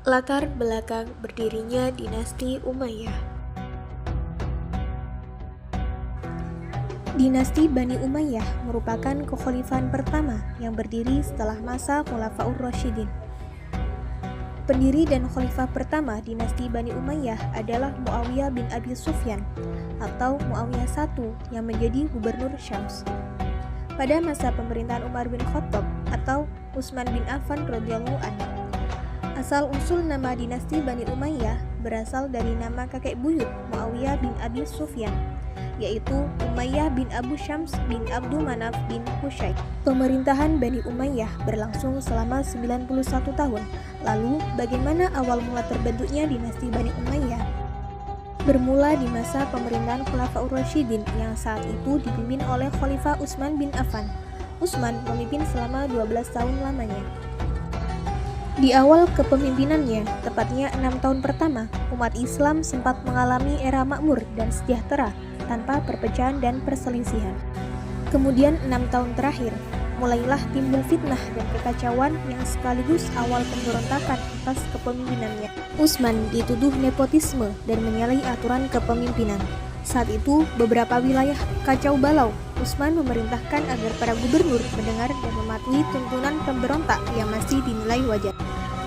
Latar belakang berdirinya dinasti Umayyah. Dinasti Bani Umayyah merupakan kekhalifahan pertama yang berdiri setelah masa Khulafaur Rasyidin. Pendiri dan khalifah pertama dinasti Bani Umayyah adalah Muawiyah bin Abi Sufyan atau Muawiyah I yang menjadi gubernur Syams. Pada masa pemerintahan Umar bin Khattab atau Utsman bin Affan radhiyallahu anhu. Asal-usul nama dinasti Bani Umayyah berasal dari nama kakek buyut Muawiyah bin Abi Sufyan, yaitu Umayyah bin Abu Syams bin Abdul Manaf bin Qusay. Pemerintahan Bani Umayyah berlangsung selama 91 tahun. Lalu, bagaimana awal mula terbentuknya dinasti Bani Umayyah? Bermula di masa pemerintahan Khulafaur Rasyidin yang saat itu dipimpin oleh Khalifah Utsman bin Affan. Utsman memimpin selama 12 tahun lamanya. Di awal kepemimpinannya, tepatnya 6 tahun pertama, umat Islam sempat mengalami era makmur dan sejahtera tanpa perpecahan dan perselisihan. Kemudian 6 tahun terakhir, mulailah timbul fitnah dan kekacauan yang sekaligus awal pemberontakan atas kepemimpinannya. Utsman dituduh nepotisme dan menyalahi aturan kepemimpinan. Saat itu, beberapa wilayah kacau balau. Utsman memerintahkan agar para gubernur mendengar dan mematuhi tuntunan pemberontak yang masih dinilai wajar,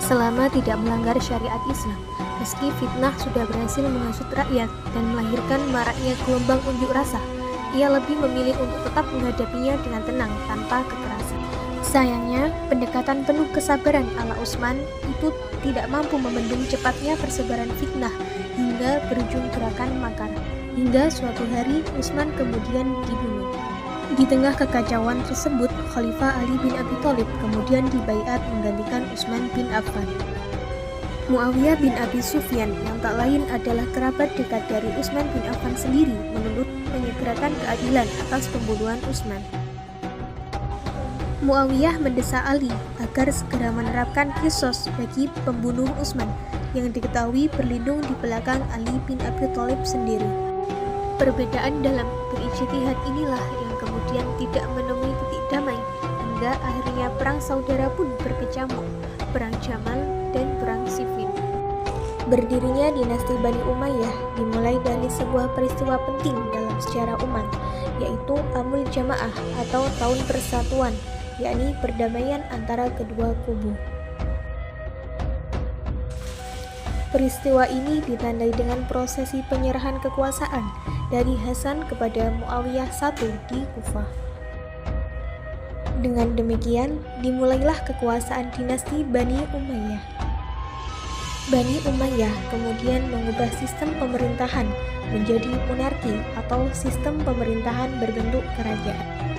selama tidak melanggar syariat Islam. Meski fitnah sudah berhasil menghasut rakyat dan melahirkan maraknya gelombang unjuk rasa, ia lebih memilih untuk tetap menghadapinya dengan tenang tanpa kekerasan. Sayangnya, pendekatan penuh kesabaran ala Utsman itu tidak mampu membendung cepatnya persebaran fitnah hingga berujung gerakan makar. Hingga suatu hari Utsman kemudian dibunuh. Di tengah kekacauan tersebut, Khalifah Ali bin Abi Thalib kemudian dibaiat menggantikan Utsman bin Affan. Muawiyah bin Abi Sufyan yang tak lain adalah kerabat dekat dari Utsman bin Affan sendiri menuntut menyegerakan keadilan atas pembunuhan Utsman. Muawiyah mendesak Ali agar segera menerapkan qisas bagi pembunuh Utsman yang diketahui berlindung di belakang Ali bin Abi Thalib sendiri. Perbedaan dalam berijtihad inilah yang kemudian tidak menemui titik damai hingga akhirnya perang saudara pun berkecamuk, perang Jamal dan perang Siffin. Berdirinya dinasti Bani Umayyah dimulai dari sebuah peristiwa penting dalam sejarah umat, yaitu Amul Jamaah atau Tahun Persatuan, yakni perdamaian antara kedua kubu. Peristiwa ini ditandai dengan prosesi penyerahan kekuasaan dari Hasan kepada Muawiyah I di Kufah. Dengan demikian, dimulailah kekuasaan dinasti Bani Umayyah. Bani Umayyah kemudian mengubah sistem pemerintahan menjadi monarki atau sistem pemerintahan berbentuk kerajaan.